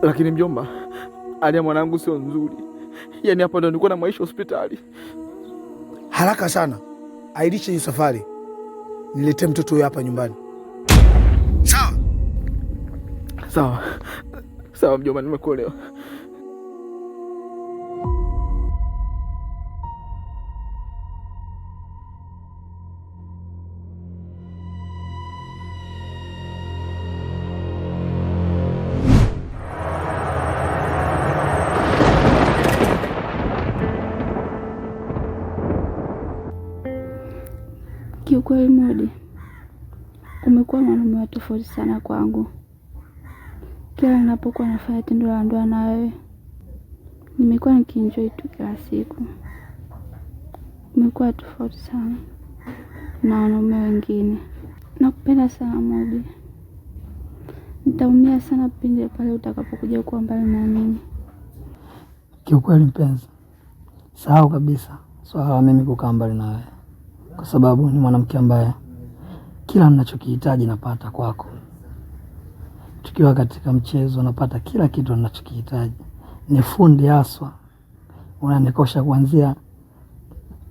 Lakini mjomba, hali ya mwanangu sio nzuri. Yaani hapa ndo nilikuwa na maisha hospitali. Haraka sana, ailishe hii safari. Niletee mtoto huyo hapa nyumbani. Sawa? Sawa. Sawa mjomba, nimekuelewa. Kiukweli Mudi, umekuwa mwanaume wa tofauti sana kwangu. Kila ninapokuwa nafanya tendo la ndoa na wewe, nimekuwa nikienjoy tu kila siku. Umekuwa tofauti sana na wanaume wengine. Nakupenda sana Mudi. Nitaumia sana pindi pale utakapokuja kuwa mbali na mimi. Kiukweli mpenzi, sahau kabisa swala la mimi kukaa mbali na wewe, kwa sababu ni mwanamke ambaye kila ninachokihitaji napata kwako. Tukiwa katika mchezo napata kila kitu ninachokihitaji. Ni fundi haswa, unanikosha kuanzia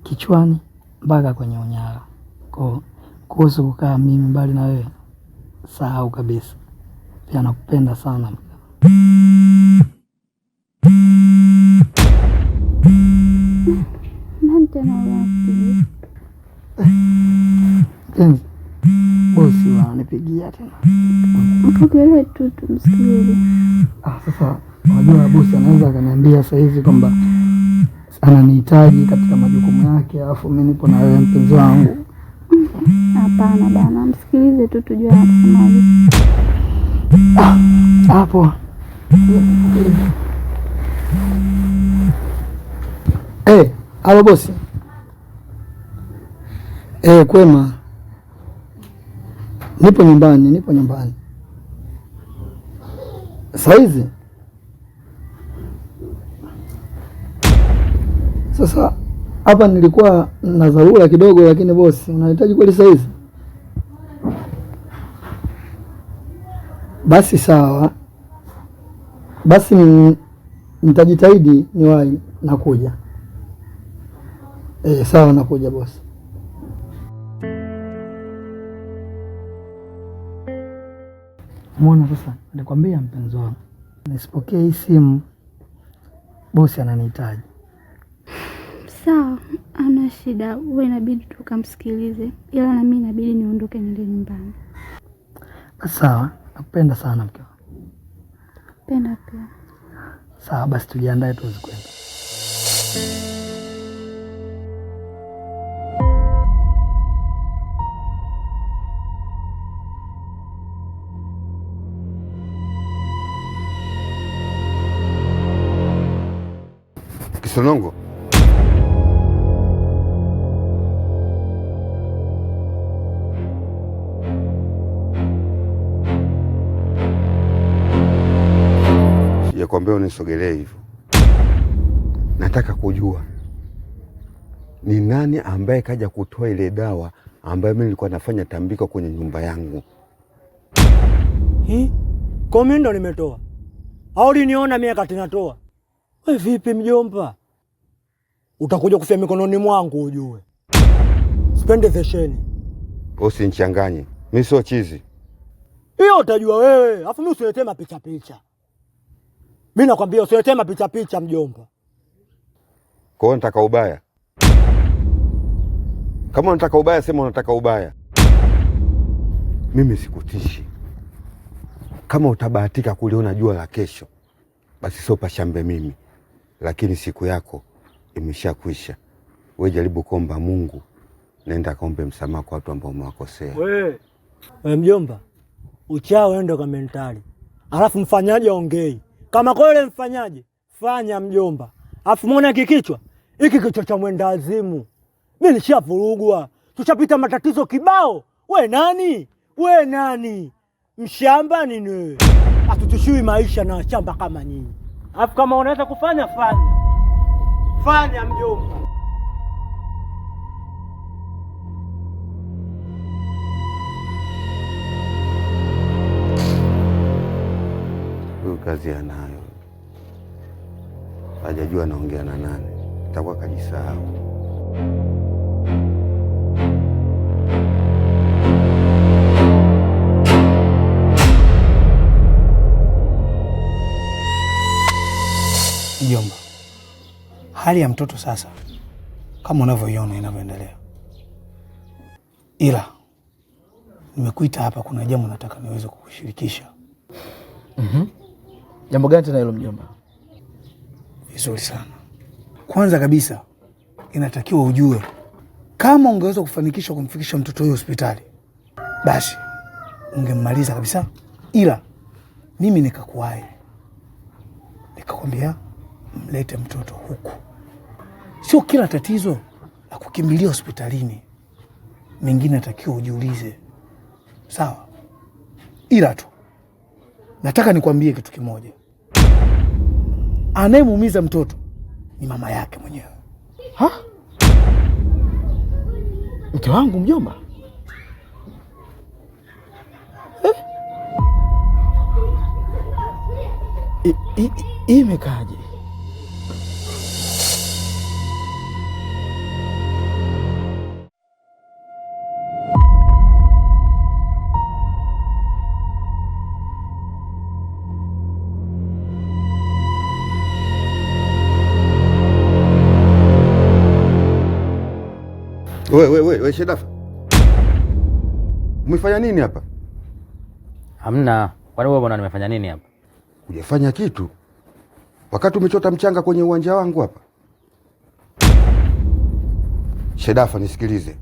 kichwani mpaka kwenye unyayo. Kuhusu kukaa mimi mbali na wewe, sahau kabisa. Pia nakupenda sana. Nani tena unapigia? Mpenzi, bosi wananipigia tena. Mpokelee tu tumsikilize. Sasa unajua bosi anaweza akaniambia sasa hivi kwamba ananihitaji katika majukumu yake, alafu mimi nipo na wewe mpenzi wangu. Hapana bana, msikilize tu tujue anasemaje. Hapo. Halo bosi. Kwema. Nipo nyumbani. Saizi? Sasa hapa nilikuwa na dharura kidogo, lakini bosi, unahitaji kweli saizi? Basi sawa. Basi nitajitahidi niwahi, nakuja. Sawa, nakuja bosi. Muona sasa, nilikwambia mpenzi wangu, nisipokee hii simu, bosi ananihitaji. Sawa, ana shida. Wewe inabidi tukamsikilize, ila na mimi inabidi niondoke niende nyumbani. Sawa, nakupenda sana mke wangu. Penda pia. Sawa, basi tujiandae tuweze kwenda. Kisonongo, sijakwambia unisogelee hivyo. Nataka kujua ni nani ambaye kaja kutoa ile dawa ambayo mimi nilikuwa nafanya tambiko kwenye nyumba yangu. Kwa mimi ndo nimetoa au uliniona mimi kati natoa? Wewe vipi mjomba? Utakuja kufia mikononi mwangu ujue. Spende zesheni. Usinichanganye. Mimi sio chizi. Hiyo utajua wewe. Alafu mimi usiletee mapicha. Mimi nakwambia usiletee mapicha mjomba. Kwa hiyo nataka ubaya. Kama unataka ubaya sema unataka ubaya. Mimi sikutishi. Kama utabahatika kuliona jua la kesho, basi sio pashambe mimi. Lakini siku yako imeshakwisha. Wewe jaribu kuomba Mungu, nenda kaombe msamaha kwa watu ambao umewakosea. Wewe mjomba, uchao ende kwa mentali. Alafu mfanyaje ongei. Kama kweli mfanyaje, fanya mjomba. Alafu muone kikichwa. Hiki kichwa cha mwenda azimu. Mimi nishafurugwa. Tushapita matatizo kibao. We nani? Mshamba nini wewe? Atutushui maisha na shamba kama nyinyi. Alafu kama unaweza kufanya fanya mjomba. Huyu kazi anayo, hajajua anaongea na nani, itakuwa kajisahau. Mjomba, hali ya mtoto sasa kama unavyoiona inavyoendelea, ila nimekuita hapa, kuna jambo nataka niweze kukushirikisha. Jambo gani tena hilo mjomba? Vizuri sana. Kwanza kabisa inatakiwa ujue kama ungeweza kufanikisha kumfikisha mtoto huyo hospitali, basi ungemmaliza kabisa, ila mimi nikakuwahi nikakwambia mlete mtoto huku. Sio kila tatizo la kukimbilia hospitalini, mengine natakiwa ujiulize, sawa? Ila tu nataka nikwambie kitu kimoja, anayemuumiza mtoto ni mama yake mwenyewe. Ha? Mke wangu mjomba? Imekaje? We Shedafa, umefanya nini hapa? Hamna. Kwani wewe bwana nimefanya nini hapa? Hujafanya kitu wakati umechota mchanga kwenye uwanja wangu hapa. Shedafa, nisikilize,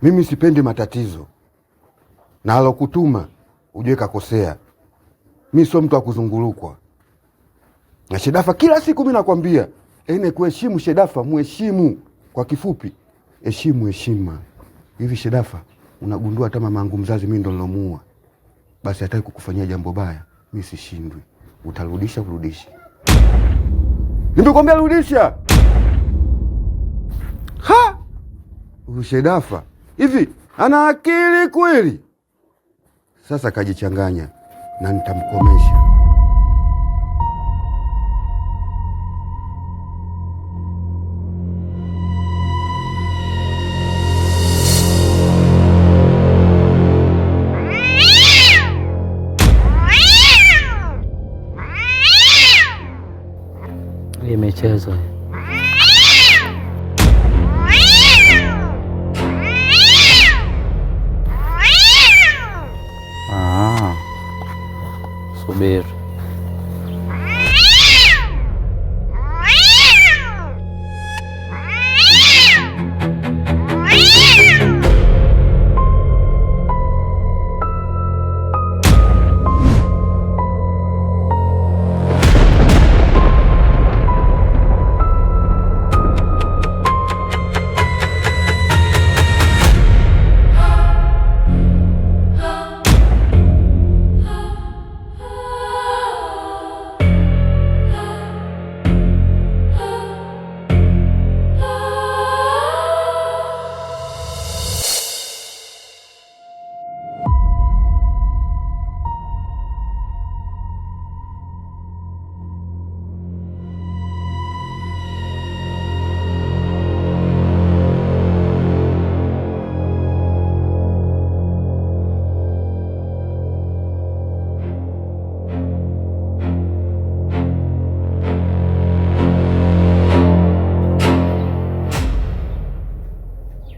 mimi sipendi matatizo, na alokutuma ujue kakosea. Mimi sio mtu wa kuzungurukwa. Na Shedafa, kila siku mimi nakwambia kuheshimu. Shedafa, muheshimu. Kwa kifupi, heshimu heshima. Hivi Shedafa, unagundua hata mama yangu mzazi mimi ndo nilomuua, basi hataki kukufanyia jambo baya, mimi sishindwi. Utarudisha, kurudisha. Nimekwambia rudisha. Ha! Shedafa hivi ana akili kweli? Sasa kajichanganya na nitamkomesha. Michezo. Subiri.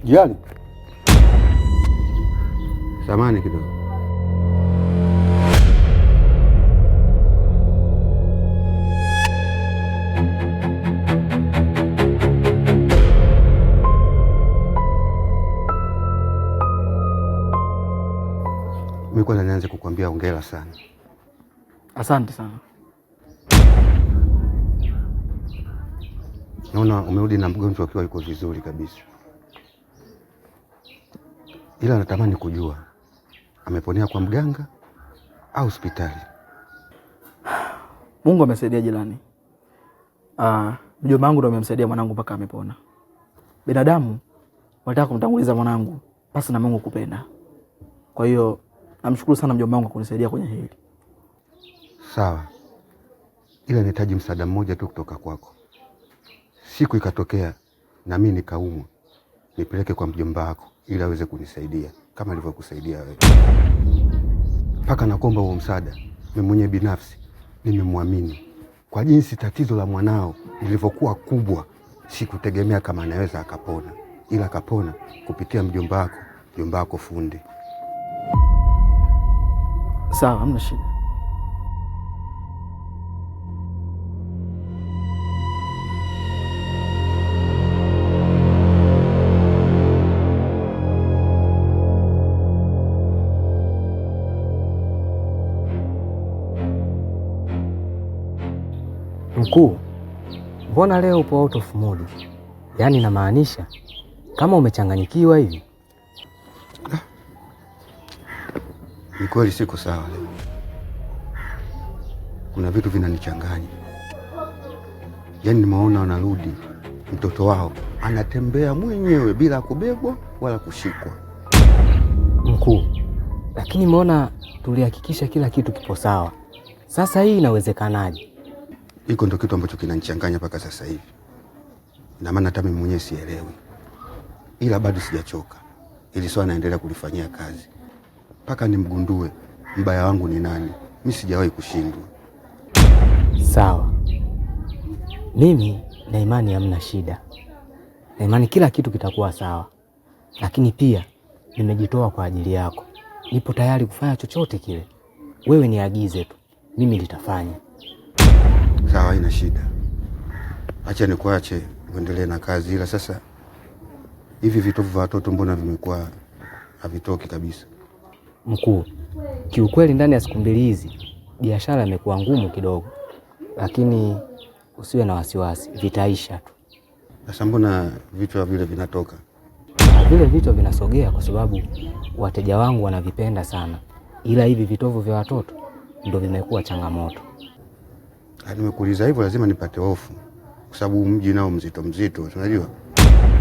Jiani, samani kidogo. Mimi kwanza nianze kukuambia hongera sana. Asante sana. Naona umerudi na mgonjwa akiwa yuko vizuri kabisa. Ila natamani kujua ameponea kwa mganga au hospitali? Mungu amesaidia jirani. Mjomba wangu ndo amemsaidia mwanangu mpaka amepona. Binadamu wanataka kumtanguliza mwanangu pasi na Mungu kupenda. Kwa hiyo namshukuru sana mjomba wangu kwa kunisaidia kwenye hili. Sawa, ila nahitaji msaada mmoja tu kutoka kwako. Siku ikatokea na mimi nikaumwa, nipeleke kwa mjomba wako ili aweze kunisaidia kama alivyokusaidia wewe. Mpaka nakuomba huo msaada, mimi mwenyewe binafsi nimemwamini kwa jinsi tatizo la mwanao lilivyokuwa kubwa. Sikutegemea kama anaweza akapona, ila akapona kupitia mjomba wako fundi. Sawa, hamna shida. Mkuu, mbona leo upo out of mood? Yaani namaanisha kama umechanganyikiwa hivi. Ni kweli siko sawa leo. Kuna vitu vinanichanganya. Yaani nimeona wanarudi, mtoto wao anatembea mwenyewe bila kubebwa wala kushikwa. Mkuu, lakini mbona tulihakikisha kila kitu kipo sawa. Sasa hii inawezekanaje? Hiko ndo kitu ambacho kinanichanganya mpaka sasa hivi. Na maana hata mimi mwenyewe sielewi. Ila bado sijachoka. Ili swala naendelea kulifanyia kazi mpaka nimgundue mbaya wangu ni nani. Mimi sijawahi kushindwa. Sawa. Mimi na imani hamna shida. Na imani kila kitu kitakuwa sawa. Lakini pia nimejitoa kwa ajili yako. Nipo tayari kufanya chochote kile. Wewe niagize tu. Mimi nitafanya. Sawa, haina shida. Acha nikuache uendelee na kazi, ila sasa hivi vitovu vya watoto mbona vimekuwa havitoki kabisa? Mkuu, kiukweli ndani ya siku mbili hizi biashara imekuwa ngumu kidogo, lakini usiwe na wasiwasi, vitaisha tu. Sasa mbona vichwa vile vinatoka? Vile vichwa vinasogea kwa sababu wateja wangu wanavipenda sana, ila hivi vitovu vya watoto ndio vimekuwa changamoto. Nimekuuliza hivyo lazima nipate hofu, kwa sababu mji nao mzito, unajua?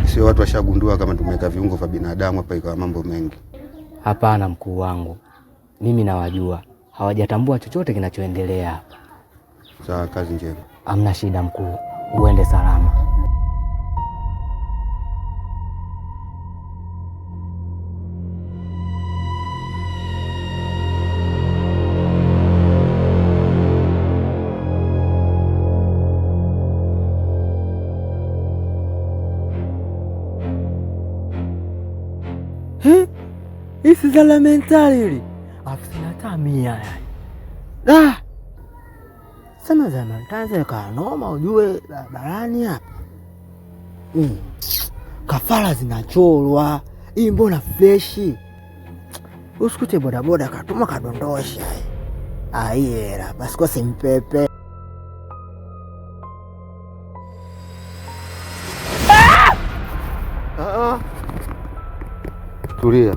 Sio watu washagundua kama tumeweka viungo vya binadamu hapa ikawa mambo mengi. Hapana mkuu wangu, mimi nawajua, hawajatambua chochote kinachoendelea hapa. Sawa, kazi njema. Hamna shida mkuu, uende salama. Isi za elementari hili afisina tamia yani. Sema za elementari kanoma ujue barabarani hapa. Kafara zinachorwa. Hii mbona freshi? Usikute bodaboda katuma kadondosha. Aiera basi kwa simpepe. Tulia.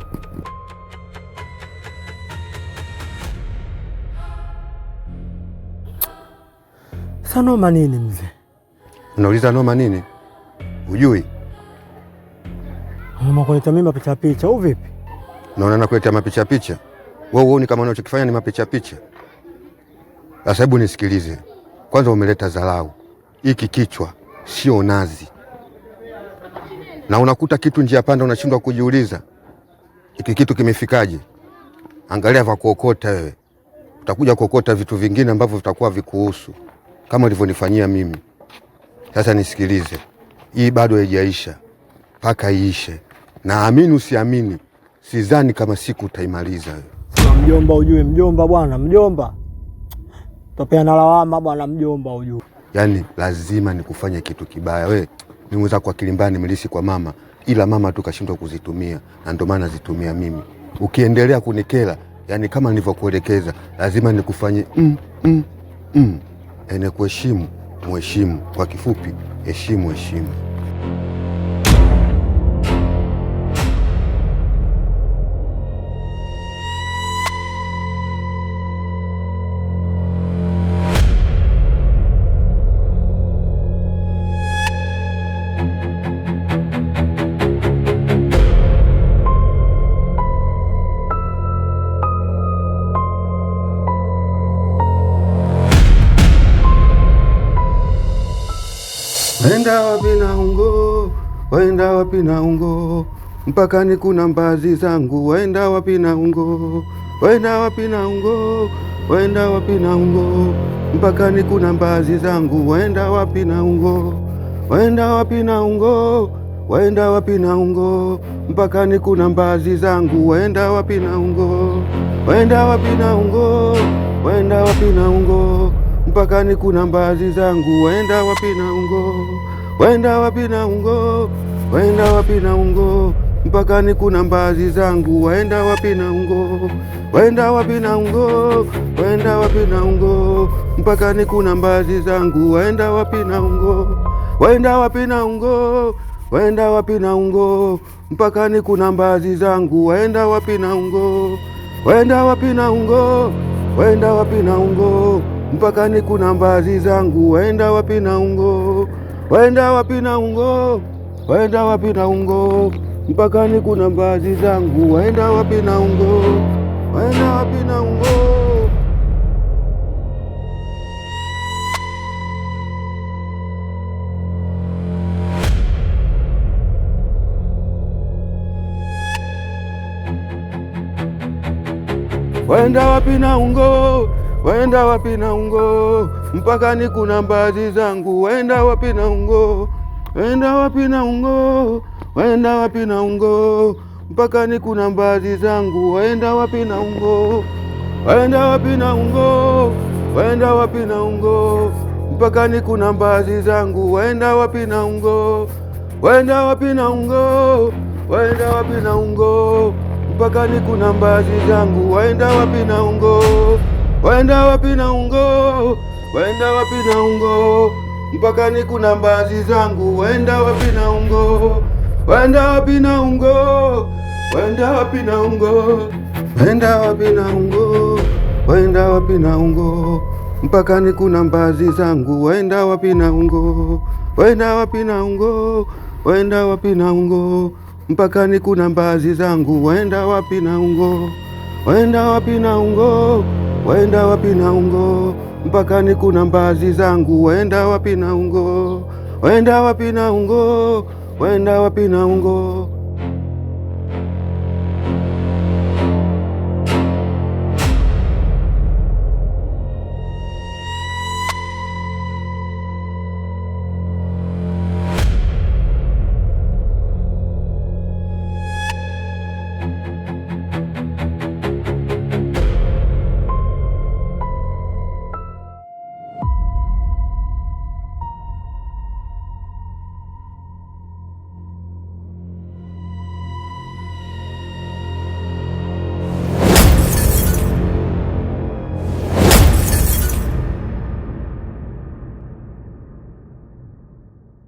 Sasa noma nini mzee? Unauliza noma nini? Hujui? Mama kuleta mimi mapicha au vipi? Naona nakuletea mapicha. Wewe uone kama unachokifanya ni mapicha. Sasa hebu nisikilize. Kwanza umeleta dharau. Hiki kichwa sio nazi. Na unakuta kitu njia panda unashindwa kujiuliza. Hiki kitu kimefikaje? Angalia vya kuokota wewe. Utakuja kuokota vitu vingine ambavyo vitakuwa vikuhusu kama ulivyonifanyia mimi. Sasa nisikilize. Hii bado haijaisha. Paka iishe. Na amini usiamini, sidhani kama siku utaimaliza wewe. Sio mjomba ujue, mjomba bwana, mjomba. Tupea lawama bwana mjomba ujue. Yaani lazima nikufanye kitu kibaya wewe. Nimeweza kwa kilimbani milisi kwa mama, ila mama tu kashindwa kuzitumia na ndio maana zitumia mimi. Ukiendelea kunikela, yani kama nilivyokuelekeza, lazima nikufanye ene kuheshimu, muheshimu. Kwa kifupi, heshimu. Waenda wapi na ungo, waenda wapi na ungo, mpakani kuna mbazi zangu. Waenda wapi na ungo, waenda wapi na ungo, waenda wapi na ungo, mpakani kuna mbazi zangu. Waenda wapi na ungo, waenda wapi na ungo, waenda wapi na ungo, mpakani kuna mbazi zangu. Waenda wapi na ungo, waenda wapi na ungo, waenda wapi na ungo, mpakani kuna mbazi zangu. Waenda wapi na ungo, waenda wapi na ungo, waenda wapi na ungo, mpakani kuna mbazi zangu. Waenda wapi na ungo, waenda wapi na ungo, waenda wapi na ungo, mpakani kuna mbazi zangu. Waenda wapi na ungo, waenda wapi na ungo, waenda wapi na ungo, mpakani kuna mbazi zangu. Waenda wapi na ungo, waenda wapi na ungo, waenda wapi na ungo, mpakani kuna mbazi zangu. Waenda wapi na ungo, waenda wapi na ungo, waenda wapi na ungo, mpakani kuna mbazi zangu. Waenda wapi na ungo, waenda wapi na ungo. Waenda wapi na ungo, waenda wapi na ungo, mpakani kuna mbazi zangu. Waenda wapi na ungo, waenda wapi na ungo, waenda wapi na ungo, mpakani kuna mbazi zangu. Waenda wapi na ungo, waenda wapi na ungo, waenda wapi na ungo, mpakani kuna mbazi zangu. Waenda wapi na ungo, waenda wapi na ungo, waenda wapi na ungo, mpakani kuna mbazi zangu. Waenda wapi na ungo, waenda wapi na ungo, waenda wapi na ungo, mpakani kuna mbazi zangu. Waenda wapi na ungo, waenda wapi na ungo, waenda wapi na ungo, waenda wapi na ungo, waenda wapi na ungo, mpakani kuna mbazi zangu. Waenda wapi na ungo, waenda wapi na ungo, waenda wapi na ungo, mpakani kuna mbazi zangu. Waenda wapi na ungo, waenda wapi na ungo, waenda wapi na ungo, mpakani kuna mbazi zangu. Waenda wapi na ungo, waenda wapi na ungo, waenda wapi na ungo,